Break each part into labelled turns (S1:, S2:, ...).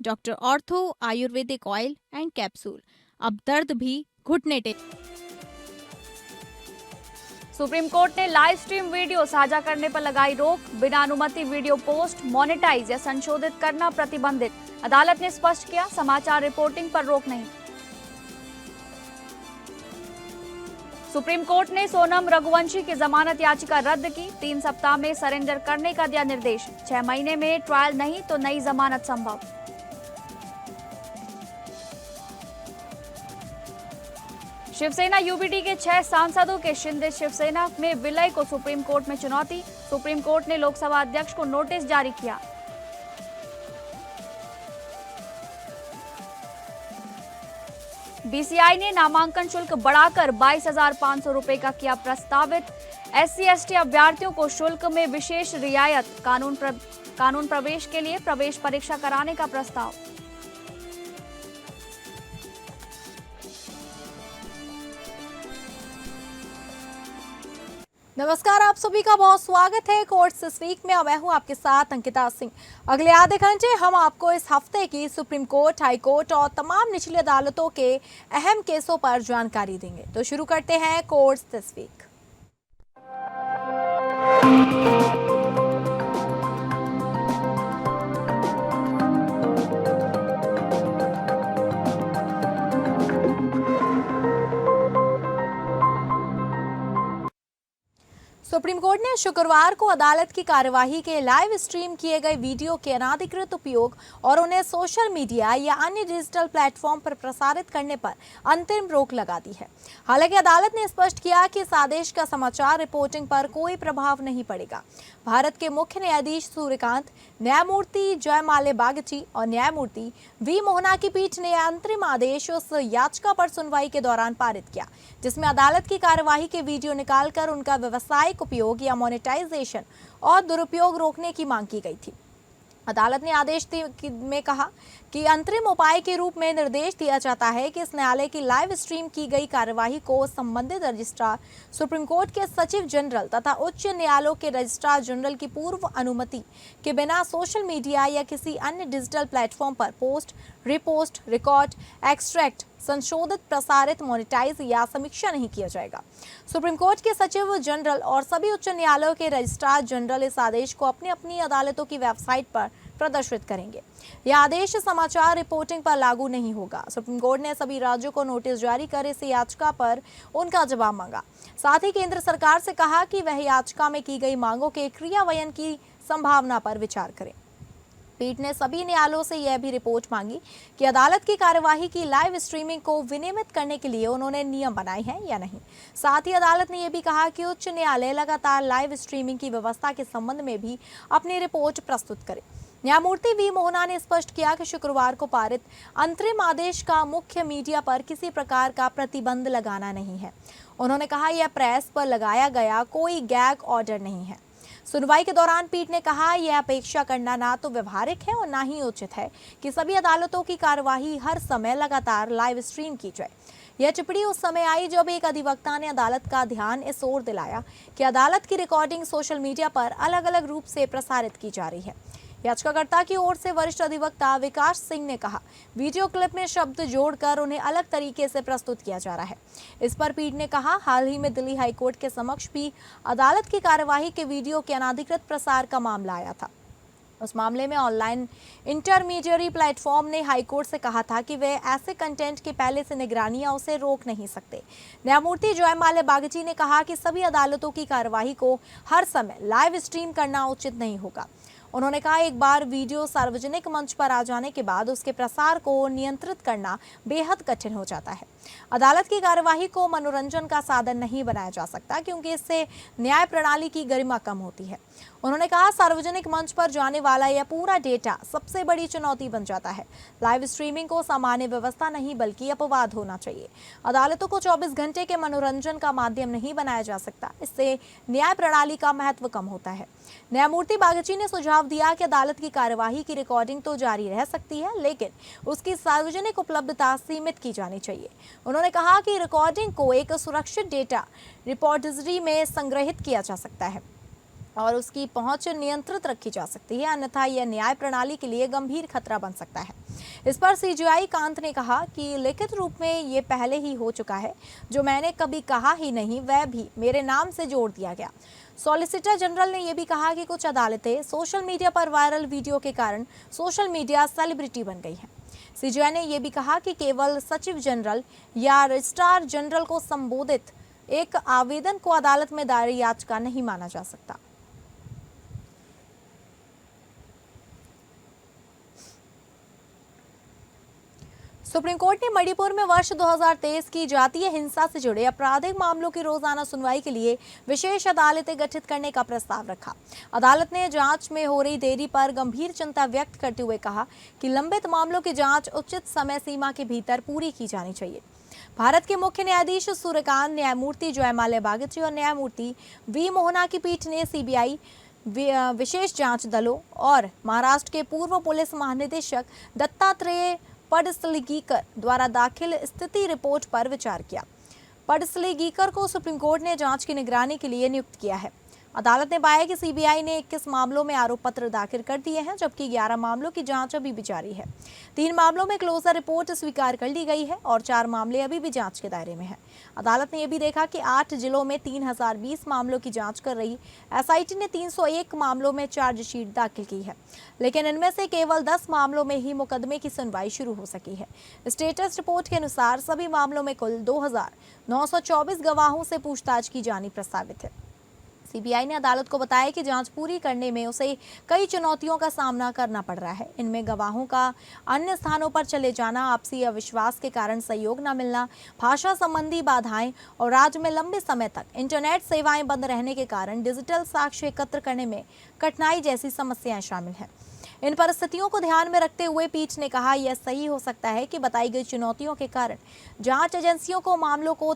S1: Doctor ortho Ayurvedic oil and capsule, अब दर्द भी घुटने टेक।
S2: सुप्रीम कोर्ट ने लाइव स्ट्रीम वीडियो साझा करने पर लगाई रोक। बिना अनुमति वीडियो पोस्ट, मोनेटाइज या संशोधित करना प्रतिबंधित। अदालत ने स्पष्ट किया, समाचार रिपोर्टिंग पर रोक नहीं। सुप्रीम कोर्ट ने सोनम रघुवंशी की जमानत याचिका रद्द की। 3 सप्ताह में सरेंडर करने का दिया निर्देश। 6 महीने में ट्रायल नहीं तो नई जमानत संभव। शिवसेना यूबीटी के 6 सांसदों के शिंदे शिवसेना में विलय को सुप्रीम कोर्ट में चुनौती। सुप्रीम कोर्ट ने लोकसभा अध्यक्ष को नोटिस जारी किया। बीसीआई ने नामांकन शुल्क बढ़ाकर 22,500 रुपए का किया प्रस्तावित। SC/ST अभ्यर्थियों को शुल्क में विशेष रियायत। कानून प्रवेश के लिए प्रवेश परीक्षा कराने का प्रस्ताव।
S3: नमस्कार, आप सभी का बहुत स्वागत है कोर्ट्स दिस वीक में। मैं हूं आपके साथ अंकिता सिंह। अगले आधे घंटे हम आपको इस हफ्ते की सुप्रीम कोर्ट, हाई कोर्ट और तमाम निचली अदालतों के अहम केसों पर जानकारी देंगे। तो शुरू करते हैं courts this week. Supreme court ने शुक्रवार को अदालत की कार्यवाही के लाइव स्ट्रीम किए गए वीडियो के अनाधिकृत उपयोग और उन्हें सोशल मीडिया या अन्य डिजिटल प्लेटफॉर्म पर प्रसारित करने पर अंतरिम रोक लगा दी है। हालांकि अदालत ने स्पष्ट किया कि इस आदेश का समाचार रिपोर्टिंग पर कोई प्रभाव नहीं पड़ेगा। भारत के मुख्य न्यायाधीश सूर्यकांत, न्यायमूर्ति जयमाल्या बागची और न्यायमूर्ति वी मोहना की पीठ ने अंतरिम आदेश उस याचिका पर सुनवाई के दौरान पारित किया जिसमें अदालत की कार्यवाही के वीडियो निकालकर उनका व्यावसायिक उपयोग या मोनेटाइजेशन और दुरुपयोग रोकने की मांग की गई थी। अदालत ने आदेश में कहा कि अंतरिम उपाय के रूप में निर्देश दिया जाता है कि इस न्यायालय की लाइव स्ट्रीम की गई कार्यवाही को संबंधित रजिस्ट्रार, सुप्रीम कोर्ट के सचिव जनरल तथा उच्च न्यायालयों के रजिस्ट्रार जनरल की पूर्व अनुमति के बिना सोशल मीडिया या किसी अन्य डिजिटल प्लेटफॉर्म पर पोस्ट, रिपोस्ट, रिकॉर्ड, एक्सट्रैक्ट, संशोधित, प्रसारित, मोनेटाइज या समीक्षा नहीं किया जाएगा। सुप्रीम कोर्ट के सचिव जनरल और सभी उच्च न्यायालयों के रजिस्ट्रार जनरल इस आदेश को अपनी अपनी अदालतों की वेबसाइट पर प्रदर्शित करेंगे। यह आदेश समाचार रिपोर्टिंग पर लागू नहीं होगा। सुप्रीम कोर्ट ने सभी राज्यों को नोटिस जारी कर इस याचिका पर उनका जवाब मांगा। साथ ही केंद्र सरकार से कहा कि वह याचिका में की गई मांगों के क्रियान्वयन की संभावना पर विचार करें। पीठ ने सभी न्यायालयों से यह भी रिपोर्ट मांगी कि अदालत की कार्यवाही की लाइव स्ट्रीमिंग को विनियमित करने के लिए उन्होंने नियम बनाए हैं या नहीं। साथ ही अदालत ने यह भी कहा कि उच्च न्यायालय लगातार लाइव स्ट्रीमिंग की व्यवस्था के संबंध में भी अपनी रिपोर्ट प्रस्तुत करे। न्यायमूर्ति वी मोहना ने स्पष्ट किया कि शुक्रवार को पारित अंतरिम आदेश का मुख्य मीडिया पर किसी प्रकार का प्रतिबंध लगाना नहीं है। उन्होंने कहा यह प्रेस पर लगाया गया कोई गैग ऑर्डर नहीं है। सुनवाई के दौरान पीठ ने कहा यह अपेक्षा करना ना तो व्यवहारिक है और ना ही उचित है कि सभी अदालतों की कार्यवाही हर समय लगातार लाइव स्ट्रीम की जाए। यह टिप्पणी उस समय आई जब एक अधिवक्ता ने अदालत का ध्यान इस ओर दिलाया कि अदालत की रिकॉर्डिंग सोशल मीडिया पर अलग अलग रूप से प्रसारित की जा रही है। याचिकाकर्ता की ओर से वरिष्ठ अधिवक्ता विकास सिंह ने कहा वीडियो क्लिप में शब्द जोड़कर उन्हें अलग तरीके से प्रस्तुत किया जा रहा है। इस पर पीठ ने कहा हाल ही में दिल्ली हाईकोर्ट के समक्ष भी अदालत की कार्यवाही के वीडियो के अनाधिकृत प्रसार का मामला आया था। उस मामले में ऑनलाइन इंटरमीडियरी प्लेटफॉर्म ने हाईकोर्ट से कहा था कि वे ऐसे कंटेंट की पहले से निगरानी या उसे रोक नहीं सकते। न्यायमूर्ति जयमाल्या बागची ने कहा कि सभी अदालतों की कार्यवाही को हर समय लाइव स्ट्रीम करना उचित नहीं होगा। उन्होंने कहा एक बार वीडियो सार्वजनिक मंच पर आ जाने के बाद उसके प्रसार को नियंत्रित करना बेहद कठिन हो जाता है। अदालत की कार्यवाही को मनोरंजन का साधन नहीं बनाया जा सकता क्योंकि इससे न्याय प्रणाली की गरिमा कम होती है। उन्होंने कहा, सार्वजनिक मंच पर जाने वाला यह पूरा डेटा सबसे बड़ी चुनौती बन जाता है। लाइव स्ट्रीमिंग को सामान्य व्यवस्था नहीं बल्कि अपवाद होना चाहिए। अदालतों को 24 घंटे के मनोरंजन का माध्यम नहीं बनाया जा सकता, इससे न्याय प्रणाली का महत्व कम होता है। न्यायमूर्ति बागची ने सुझाव दिया कि अदालत की कार्यवाही की रिकॉर्डिंग तो जारी रह सकती है, लेकिन उसकी सार्वजनिक उपलब्धता सीमित की जानी चाहिए। उन्होंने कहा कि रिकॉर्डिंग को एक सुरक्षित डेटा रिपोजिटरी में संग्रहित किया जा सकता है और उसकी पहुंच नियंत्रित रखी जा सकती है, अन्यथा यह न्याय प्रणाली के लिए गंभीर खतरा बन सकता है। इस पर सीजेआई कांत ने कहा कि लिखित रूप में ये पहले ही हो चुका है, जो मैंने कभी कहा ही नहीं वह भी मेरे नाम से जोड़ दिया गया। सॉलिसिटर जनरल ने यह भी कहा कि कुछ अदालतें सोशल मीडिया पर वायरल वीडियो के कारण सोशल मीडिया सेलिब्रिटी बन गई हैं। सीजेआई ने यह भी कहा कि केवल सचिव जनरल या रजिस्ट्रार जनरल को संबोधित एक आवेदन को अदालत में दायर याचिका नहीं माना जा सकता। सुप्रीम कोर्ट ने मणिपुर में वर्ष 2023 की जातीय हिंसा से जुड़े आपराधिक मामलों की रोजाना सुनवाई के लिए विशेष अदालतें गठित करने का प्रस्ताव रखा। अदालत ने जांच में हो रही देरी पर गंभीर चिंता व्यक्त करते हुए कहा कि लंबित मामलों की जांच उचित समय सीमा के भीतर पूरी की जानी चाहिए। भारत के मुख्य न्यायाधीश सूर्यकांत, न्यायमूर्ति जयमाल्या बागची और न्यायमूर्ति वी मोहना की पीठ ने सीबीआई, विशेष जांच दलों और महाराष्ट्र के पूर्व पुलिस महानिदेशक दत्तात्रेय पडसलगीकर द्वारा दाखिल स्थिति रिपोर्ट पर विचार किया। पडसलगीकर को सुप्रीम कोर्ट ने जांच की निगरानी के लिए नियुक्त किया है। अदालत ने पाया कि सीबीआई ने 21 मामलों में आरोप पत्र दाखिल कर दिए हैं, जबकि 11 मामलों की जांच अभी भी जारी है। 3 मामलों में क्लोजर रिपोर्ट स्वीकार कर ली गई है और 4 मामले अभी भी जांच के दायरे में हैं। अदालत ने यह भी देखा कि 8 जिलों में 3020 मामलों की जांच कर रही एसआईटी ने 301 मामलों में चार्जशीट दाखिल की है, लेकिन इनमें से केवल 10 मामलों में ही मुकदमे की सुनवाई शुरू हो सकी है। स्टेटस रिपोर्ट के अनुसार सभी मामलों में कुल 2924 गवाहों से पूछताछ की जानी प्रस्तावित है। सीबीआई ने अदालत को बताया कि जांच पूरी करने में उसे कई चुनौतियों का सामना करना पड़ रहा है। इनमें गवाहों का अन्य स्थानों पर चले जाना, आपसी अविश्वास के कारण सहयोग न मिलना, भाषा संबंधी बाधाएं और राज्य में लंबे समय तक इंटरनेट सेवाएं बंद रहने के कारण डिजिटल साक्ष्य एकत्र करने में कठिनाई जैसी समस्याएं शामिल हैं। इन परिस्थितियों को ध्यान में रखते हुए पीठ ने कहा, यह सही हो सकता है कि बताई गई चुनौतियों के कारण जांच एजेंसियों को मामलों को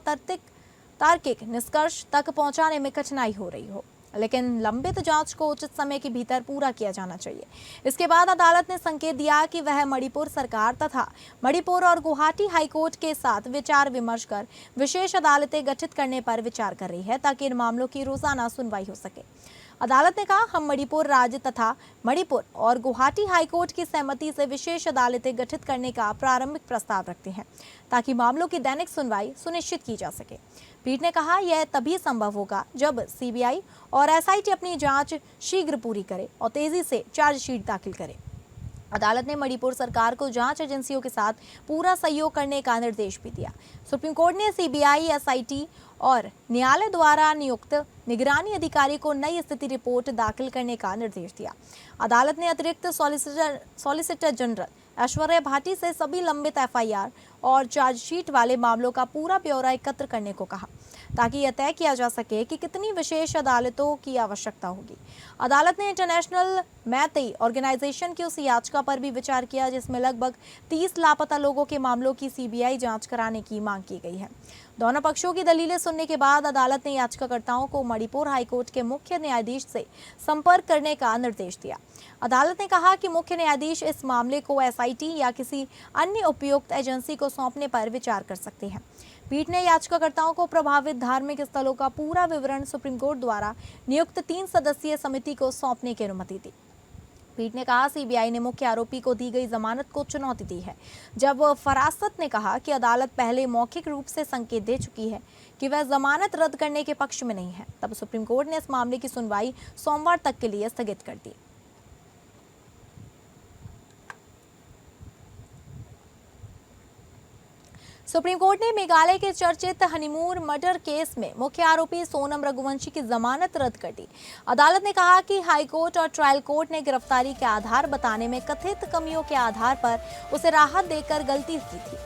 S3: तार्किक निष्कर्ष तक पहुंचाने में कठिनाई हो रही हो, लेकिन लंबित जांच को उचित समय के भीतर पूरा किया जाना चाहिए। इसके बाद अदालत ने संकेत दिया कि वह मणिपुर सरकार तथा मणिपुर और गुवाहाटी हाईकोर्ट के साथ विचार विमर्श कर विशेष अदालतें गठित करने पर विचार कर रही है, ताकि इन मामलों की रोजाना सुनवाई हो सके। अदालत ने कहा, हम मणिपुर राज्य तथा मणिपुर और गुवाहाटी हाईकोर्ट की सहमति से विशेष अदालतें गठित करने का प्रारंभिक प्रस्ताव रखते हैं, ताकि मामलों की दैनिक सुनवाई सुनिश्चित की जा सके। पीठ ने कहा, यह तभी संभव होगा जब सीबीआई और एसआईटी अपनी जांच शीघ्र पूरी करे और तेजी से चार्जशीट दाखिल करे। अदालत ने मणिपुर सरकार को जांच एजेंसियों के साथ पूरा सहयोग करने का निर्देश भी दिया। सुप्रीम कोर्ट ने सीबीआई, एसआईटी और न्यायालय द्वारा नियुक्त निगरानी अधिकारी को नई स्थिति रिपोर्ट दाखिल करने का निर्देश दिया। अदालत ने अतिरिक्त सॉलिसिटर जनरल ऐश्वर्या भाटी से सभी लंबित एफआईआर और चार्जशीट वाले मामलों का पूरा ब्यौरा एकत्र करने को कहा, ताकि यह तय किया जा सके कि कितनी विशेष अदालतों की आवश्यकता होगी। अदालत ने इंटरनेशनल मैतेई ऑर्गेनाइजेशन की उस याचिका पर भी विचार किया जिसमें लगभग 30 लापता लोगों के मामलों की सीबीआई जांच कराने की मांग की गई है। दोनों पक्षों की दलीलें सुनने के बाद अदालत ने याचिकाकर्ताओं को मणिपुर हाईकोर्ट के मुख्य न्यायाधीश से संपर्क करने का निर्देश दिया। अदालत ने कहा कि मुख्य न्यायाधीश इस मामले को एसआईटी या किसी अन्य उपयुक्त एजेंसी को सौंपने पर विचार कर सकते हैं। पीठ ने याचिकाकर्ताओं को प्रभावित धार्मिक स्थलों का पूरा विवरण सुप्रीम कोर्ट द्वारा नियुक्त 3 सदस्यीय समिति को सौंपने की अनुमति दी। पीठ ने कहा, सीबीआई ने मुख्य आरोपी को दी गई जमानत को चुनौती दी है। जब फरासत ने कहा कि अदालत पहले मौखिक रूप से संकेत दे चुकी है कि वह जमानत रद्द करने के पक्ष में नहीं है, तब सुप्रीम कोर्ट ने इस मामले की सुनवाई सोमवार तक के लिए स्थगित कर दी। सुप्रीम कोर्ट ने मेघालय के चर्चित हनीमून मर्डर केस में मुख्य आरोपी सोनम रघुवंशी की जमानत रद्द कर दी। अदालत ने कहा कि हाईकोर्ट और ट्रायल कोर्ट ने गिरफ्तारी के आधार बताने में कथित कमियों के आधार पर उसे राहत देकर गलती की थी।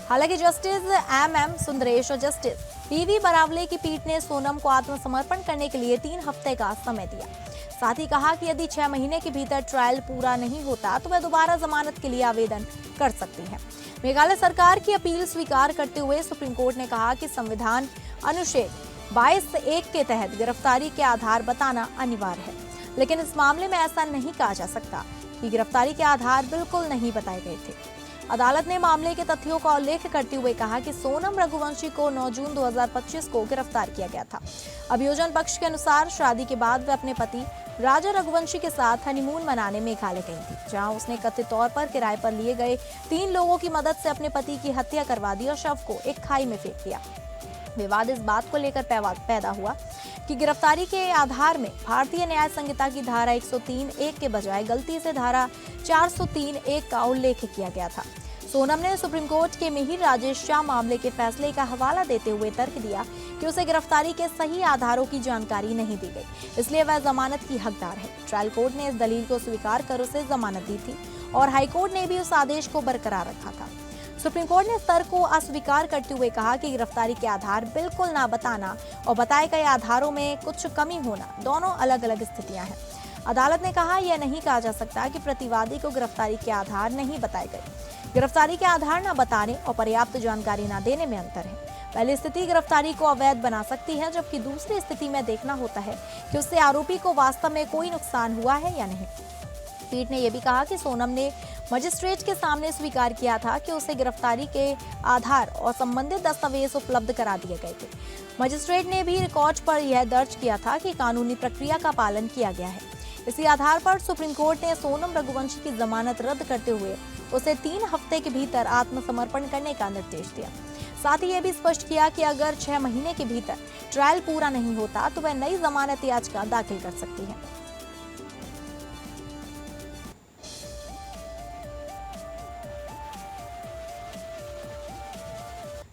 S3: हालांकि जस्टिस एम सुंदरेश और जस्टिस पीवी बरावले की पीठ ने सोनम को आत्मसमर्पण करने के लिए 3 हफ्ते का समय दिया। साथ ही कहा कि यदि 6 महीने के भीतर ट्रायल पूरा नहीं होता तो वह दोबारा जमानत के लिए आवेदन कर सकती है। मेघालय सरकार की अपील स्वीकार करते हुए सुप्रीम कोर्ट ने कहा कि संविधान अनुच्छेद 22(1) के तहत गिरफ्तारी के आधार बताना अनिवार्य है, लेकिन इस मामले में ऐसा नहीं कहा जा सकता कि गिरफ्तारी के आधार बिल्कुल नहीं बताए गए थे। अदालत ने मामले के तथ्यों का उल्लेख करते हुए कहा कि सोनम रघुवंशी को 9 जून 2025 को गिरफ्तार किया गया था। अभियोजन पक्ष के अनुसार शादी के बाद वह अपने पति राजा रघुवंशी के साथ हनीमून मनाने मेघालय गई थी, जहां उसने कथित तौर पर किराए पर लिए गए 3 लोगों की मदद से अपने पति की हत्या करवा दी और शव को एक खाई में फेंक दिया। विवाद इस बात को लेकर पैदा हुआ कि गिरफ्तारी के आधार में भारतीय न्याय संहिता की धारा 103(1) के बजाय गलती से धारा 403(1) का उल्लेख किया गया था। सोनम ने सुप्रीम कोर्ट के मिहिर राजेश शाह मामले के फैसले का हवाला देते हुए तर्क दिया कि उसे गिरफ्तारी के सही आधारों की जानकारी नहीं दी गई, इसलिए वह जमानत की हकदार है। ट्रायल कोर्ट ने इस दलील को स्वीकार कर उसे जमानत दी थी और हाईकोर्ट ने भी उस आदेश को बरकरार रखा था। सुप्रीम कोर्ट ने इस तर्क को अस्वीकार करते हुए कहा कि गिरफ्तारी के आधार बिल्कुल ना बताना और बताए गए आधारों में कुछ कमी होना दोनों अलग अलग स्थितियां हैं। अदालत ने कहा यह नहीं कहा जा सकता कि प्रतिवादी को गिरफ्तारी के आधार नहीं बताए गए। गिरफ्तारी के आधार न बताने और पर्याप्त जानकारी न देने में अंतर है। पहली स्थिति गिरफ्तारी को अवैध बना सकती है, जबकि दूसरी स्थिति में देखना होता है कि उससे आरोपी को वास्तव में कोई नुकसान हुआ है या नहीं। पीठ ने यह भी कहा कि सोनम ने मजिस्ट्रेट के सामने स्वीकार किया था कि उसे गिरफ्तारी के आधार और संबंधित दस्तावेज उपलब्ध करा दिए गए थे। मजिस्ट्रेट ने भी रिकॉर्ड पर यह दर्ज किया था कि कानूनी प्रक्रिया का पालन किया गया है। इसी आधार पर सुप्रीम कोर्ट ने सोनम रघुवंशी की जमानत रद्द करते हुए उसे 3 हफ्ते के भीतर आत्मसमर्पण करने का निर्देश दिया। साथ ही यह भी स्पष्ट किया कि अगर 6 महीने के भीतर ट्रायल पूरा नहीं होता तो वह नई जमानत याचिका दाखिल कर सकती है।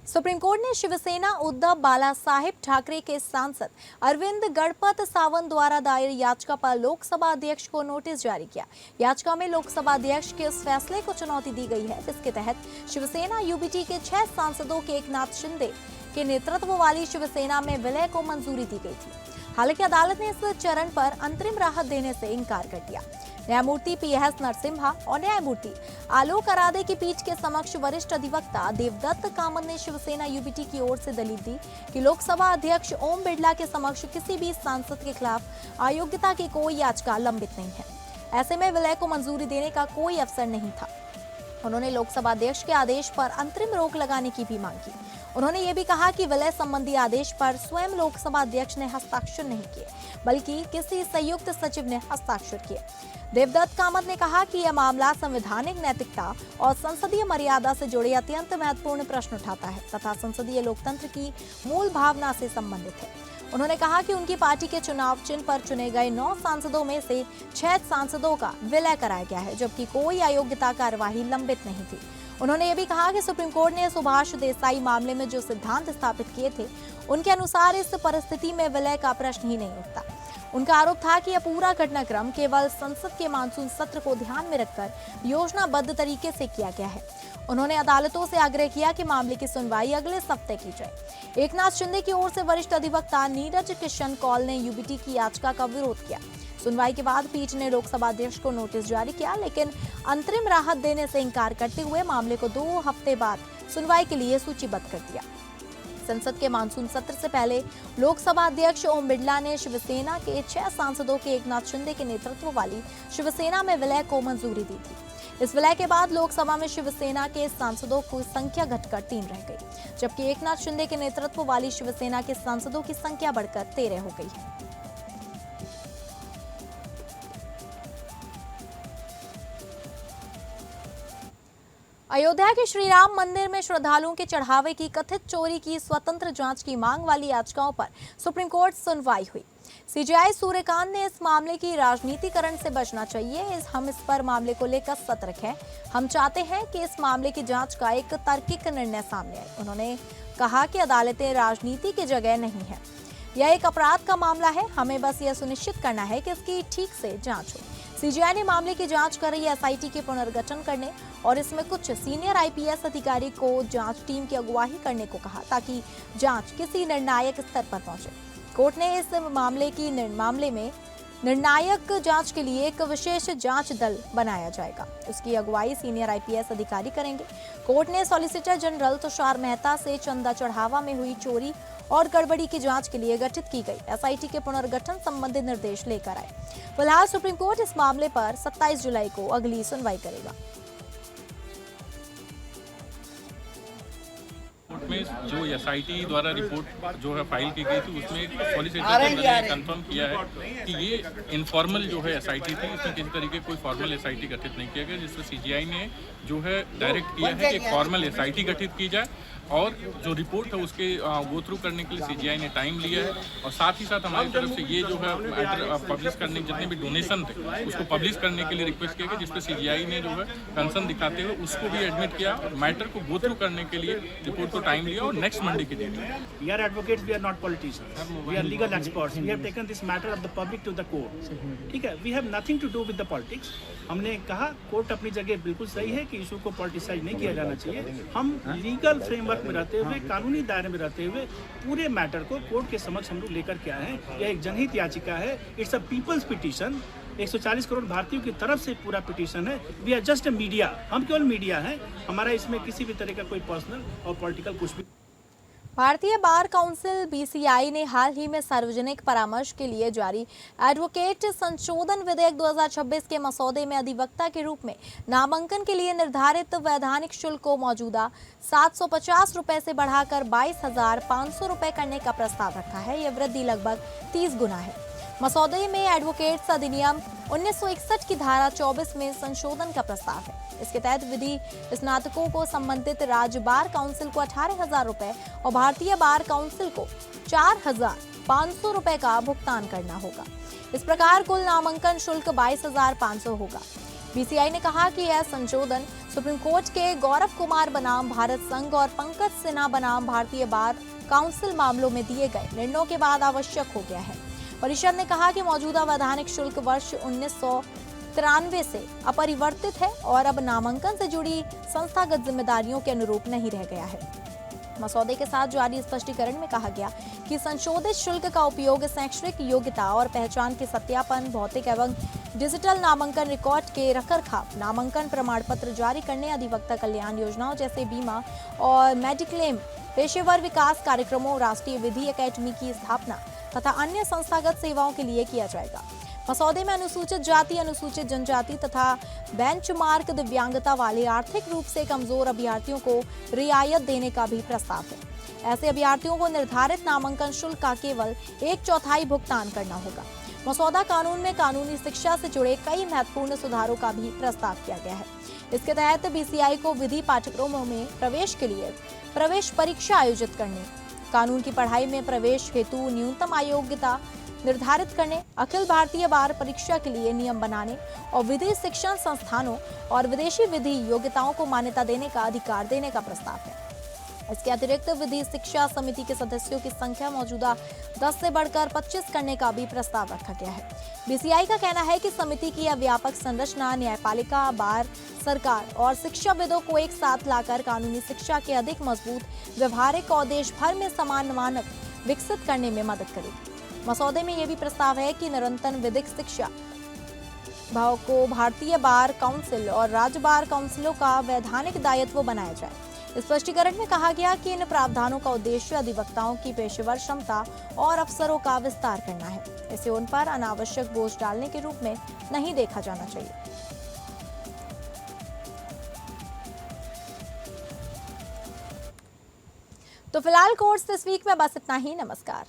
S3: सुप्रीम कोर्ट ने शिवसेना उद्धव बाला साहेब ठाकरे के सांसद अरविंद गणपत सावंत द्वारा दायर याचिका पर लोकसभा अध्यक्ष को नोटिस जारी किया। याचिका में लोकसभा अध्यक्ष के उस फैसले को चुनौती दी गई है जिसके तहत शिवसेना यूबीटी के 6 सांसदों के एकनाथ शिंदे के नेतृत्व वाली शिवसेना में विलय को मंजूरी दी गई थी। हालांकि अदालत ने इस चरण पर अंतरिम राहत देने से इनकार कर दिया। न्यायमूर्ति पीएस नरसिम्हा और न्यायमूर्ति आलोक अराधे की पीठ के समक्ष वरिष्ठ अधिवक्ता देवदत्त कामत ने शिवसेना यूबीटी की ओर से दलील दी कि लोकसभा अध्यक्ष ओम बिरला के समक्ष किसी भी सांसद के खिलाफ अयोग्यता की कोई याचिका लंबित नहीं है। ऐसे में विलय को मंजूरी देने का कोई अवसर नहीं था। उन्होंने लोकसभा अध्यक्ष के आदेश पर अंतरिम रोक लगाने की भी मांग की। उन्होंने ये भी कहा कि विलय संबंधी आदेश पर स्वयं लोकसभा अध्यक्ष ने हस्ताक्षर नहीं किए, बल्कि किसी संयुक्त सचिव ने हस्ताक्षर किए। देवदत्त कामत ने कहा कि यह मामला संवैधानिक नैतिकता और संसदीय मर्यादा से जुड़े अत्यंत महत्वपूर्ण प्रश्न उठाता है तथा संसदीय लोकतंत्र की मूल भावना से संबंधित है। उन्होंने कहा कि उनकी पार्टी के चुनाव चिन्ह पर चुने गए 9 सांसदों में से 6 सांसदों का विलय कराया गया है, जबकि कोई अयोग्यता कार्यवाही लंबित नहीं थी। उन्होंने ये भी कहा कि सुप्रीम कोर्ट ने सुभाष देसाई मामले में जो सिद्धांत स्थापित किए थे, उनके अनुसार इस परिस्थिति में विलय का प्रश्न ही नहीं उठता। उनका आरोप था कि यह पूरा घटनाक्रम केवल संसद के मानसून सत्र को ध्यान में रखकर योजनाबद्ध तरीके से किया गया है। उन्होंने अदालतों से आग्रह किया कि मामले की सुनवाई अगले हफ्ते की जाए। एकनाथ शिंदे की ओर से वरिष्ठ अधिवक्ता नीरज किशन कौल ने यूबीटी की याचिका का विरोध किया। सुनवाई के बाद पीठ ने लोकसभा अध्यक्ष को नोटिस जारी किया, लेकिन अंतरिम राहत देने से इनकार करते हुए मामले को 2 हफ्ते बाद सुनवाई के लिए सूचीबद्ध कर दिया। संसद के मानसून सत्र से पहले लोकसभा अध्यक्ष ओम बिरला ने शिवसेना के 6 सांसदों के एकनाथ शिंदे के नेतृत्व वाली शिवसेना में विलय को मंजूरी दी थी। इस विलय के बाद लोकसभा में शिवसेना के सांसदों की संख्या घटकर 3 रह गई, जबकि एकनाथ शिंदे के नेतृत्व वाली शिवसेना के सांसदों की संख्या बढ़कर 13 हो गई है। अयोध्या के श्री राम मंदिर में श्रद्धालुओं के चढ़ावे की कथित चोरी की स्वतंत्र जांच की मांग वाली याचिकाओं पर सुप्रीम कोर्ट सुनवाई हुई। सीजेआई सूर्यकांत ने इस मामले की राजनीतिकरण से बचना चाहिए। हम इस पर मामले को लेकर सतर्क हैं। हम चाहते हैं कि इस मामले की जांच का एक तार्किक निर्णय सामने आए। उन्होंने कहा कि अदालतें राजनीति की जगह नहीं है। यह एक अपराध का मामला है। हमें बस यह सुनिश्चित करना है कि इसकी ठीक से जांच हो। सीजीआई ने मामले की जांच कर रही एसआईटी के पुनर्गठन करने और इसमें कुछ सीनियर आईपीएस अधिकारी को जांच टीम की अगुवाई करने को कहा, ताकि जांच किसी निर्णायक स्तर पर पहुंचे। कोर्ट ने इस मामले में निर्णायक जांच के लिए एक विशेष जांच दल बनाया जाएगा। उसकी अगुवाई सीनियर आईपीएस अधिकारी करेंगे। कोर्ट ने सॉलिसिटर जनरल तुषार मेहता से चंदा चढ़ावा में हुई चोरी और गड़बड़ी की जांच के लिए गठित की गई एसआईटी के पुनर्गठन संबंधी निर्देश लेकर आए। फिलहाल सुप्रीम कोर्ट इस मामले पर 27 जुलाई को अगली सुनवाई करेगा।
S4: कोर्ट में जो एसआईटी द्वारा रिपोर्ट जो है फाइल की गई थी उसमें सॉलिसिटर जनरल ने कंफर्म किया है कि ये इनफॉर्मल जो है एसआईटी थी, इसमें किसी तरीके कोई फॉर्मल एसआईटी गठित नहीं किया गया, जिससे सीजीआई ने जो है डायरेक्ट किया है कि एक फॉर्मल एसआईटी गठित की जाए और जो रिपोर्ट है उसके गो थ्रू करने के लिए सीजीआई ने टाइम लिया है। और साथ ही साथ हमारी तरफ से ये जो है मैटर पब्लिश करने जितने भी डोनेशन थे उसको पब्लिश करने के लिए रिक्वेस्ट किया गया, जिसपे सीजीआई ने जो है कंसर्न दिखाते हुए उसको भी एडमिट किया और मैटर को गो थ्रू करने के लिए रिपोर्ट को टाइम लिया और नेक्स्ट मंडे की डेट है।
S5: We are advocates, we are not politicians. We are legal experts. We have taken this matter of the public to the court. ठीक है, we have nothing to do with the politics. हमने कहा court अपनी जगह बिल्कुल सही है कि इशू को पॉलिटिसाइज नहीं किया जाना चाहिए। हम लीगल फ्रेमवर्क में रहते हुए, कानूनी दायरे में रहते हुए पूरे मैटर को कोर्ट के समक्ष हम लोग लेकर के आए हैं। यह एक जनहित याचिका है, it's a people's petition. 140 crore भारतीयों की तरफ से पूरा पिटीशन है। We are just a media, हम केवल मीडिया हैं। हमारा इसमें किसी भी तरह का कोई पर्सनल और पॉलिटिकल कुछ भी।
S3: भारतीय बार काउंसिल बीसीआई ने हाल ही में सार्वजनिक परामर्श के लिए जारी एडवोकेट संशोधन विधेयक 2026 के मसौदे में अधिवक्ता के रूप में नामांकन के लिए निर्धारित वैधानिक शुल्क को मौजूदा 750 रुपए से बढ़ाकर 22,500 रुपए करने का प्रस्ताव रखा है। यह वृद्धि लगभग 30 गुना है। मसौदे में एडवोकेट्स अधिनियम 1961 की धारा 24 में संशोधन का प्रस्ताव है। इसके तहत विधि स्नातकों को संबंधित राज्य बार काउंसिल को 18,000 रुपए और भारतीय बार काउंसिल को 4,500 रुपए का भुगतान करना होगा। इस प्रकार कुल नामांकन शुल्क 22,500 होगा। बीसीआई ने कहा कि यह संशोधन सुप्रीम कोर्ट के गौरव कुमार बनाम भारत संघ और पंकज सिन्हा बनाम भारतीय बार काउंसिल मामलों में दिए गए निर्णयों के बाद आवश्यक हो गया है। परिषद ने कहा कि मौजूदा वैधानिक शुल्क वर्ष 1993 से अपरिवर्तित है और अब नामांकन से जुड़ी संस्थागत जिम्मेदारियों के अनुरूप नहीं रह गया है। मसौदे के साथ जारी स्पष्टीकरण में कहा गया कि संशोधित शुल्क का उपयोग शैक्षणिक योग्यता और पहचान के सत्यापन, भौतिक एवं डिजिटल नामांकन रिकॉर्ड के रखरखाव, नामांकन प्रमाण पत्र जारी करने, अधिवक्ता कल्याण योजनाओं जैसे बीमा और मेडिक्लेम, पेशेवर विकास कार्यक्रमों, राष्ट्रीय विधि एकेडमी की स्थापना तथा अन्य संस्थागत सेवाओं के लिए किया जाएगा। मसौदे में अनुसूचित जाति, अनुसूचित जनजाति तथा बेंचमार्क दिव्यांगता वाले आर्थिक रूप से कमजोर अभ्यर्थियों को रियायत देने का भी प्रस्ताव है। ऐसे अभ्यर्थियों को निर्धारित नामांकन शुल्क का केवल 1/4 भुगतान करना होगा। मसौदा कानून में कानूनी शिक्षा से जुड़े कई महत्वपूर्ण सुधारों का भी प्रस्ताव किया गया है। इसके तहत बीसीआई को विधि पाठ्यक्रमों में प्रवेश के लिए प्रवेश परीक्षा आयोजित करने, कानून की पढ़ाई में प्रवेश हेतु न्यूनतम योग्यता निर्धारित करने, अखिल भारतीय बार परीक्षा के लिए नियम बनाने और विधि शिक्षण संस्थानों और विदेशी विधि योग्यताओं को मान्यता देने का अधिकार देने का प्रस्ताव है। इसके अतिरिक्त विधि शिक्षा समिति के सदस्यों की संख्या मौजूदा 10 से बढ़कर 25 करने का भी प्रस्ताव रखा गया है। बीसीआई का कहना है कि समिति की यह व्यापक संरचना न्यायपालिका, बार, सरकार और शिक्षाविदों को एक साथ लाकर कानूनी शिक्षा के अधिक मजबूत, व्यवहारिक और देश भर में समान मानक विकसित करने में मदद करेगी। मसौदे में यह भी प्रस्ताव है कि निरंतर विधिक शिक्षा भाव को भारतीय बार काउंसिल और राज्य बार काउंसिलों का वैधानिक दायित्व बनाया जाए। स्पष्टीकरण में कहा गया कि इन प्रावधानों का उद्देश्य अधिवक्ताओं की पेशेवर क्षमता और अवसरों का विस्तार करना है। इसे उन पर अनावश्यक बोझ डालने के रूप में नहीं देखा जाना चाहिए। तो फिलहाल कोर्ट्स दिस वीक में बस इतना ही। नमस्कार।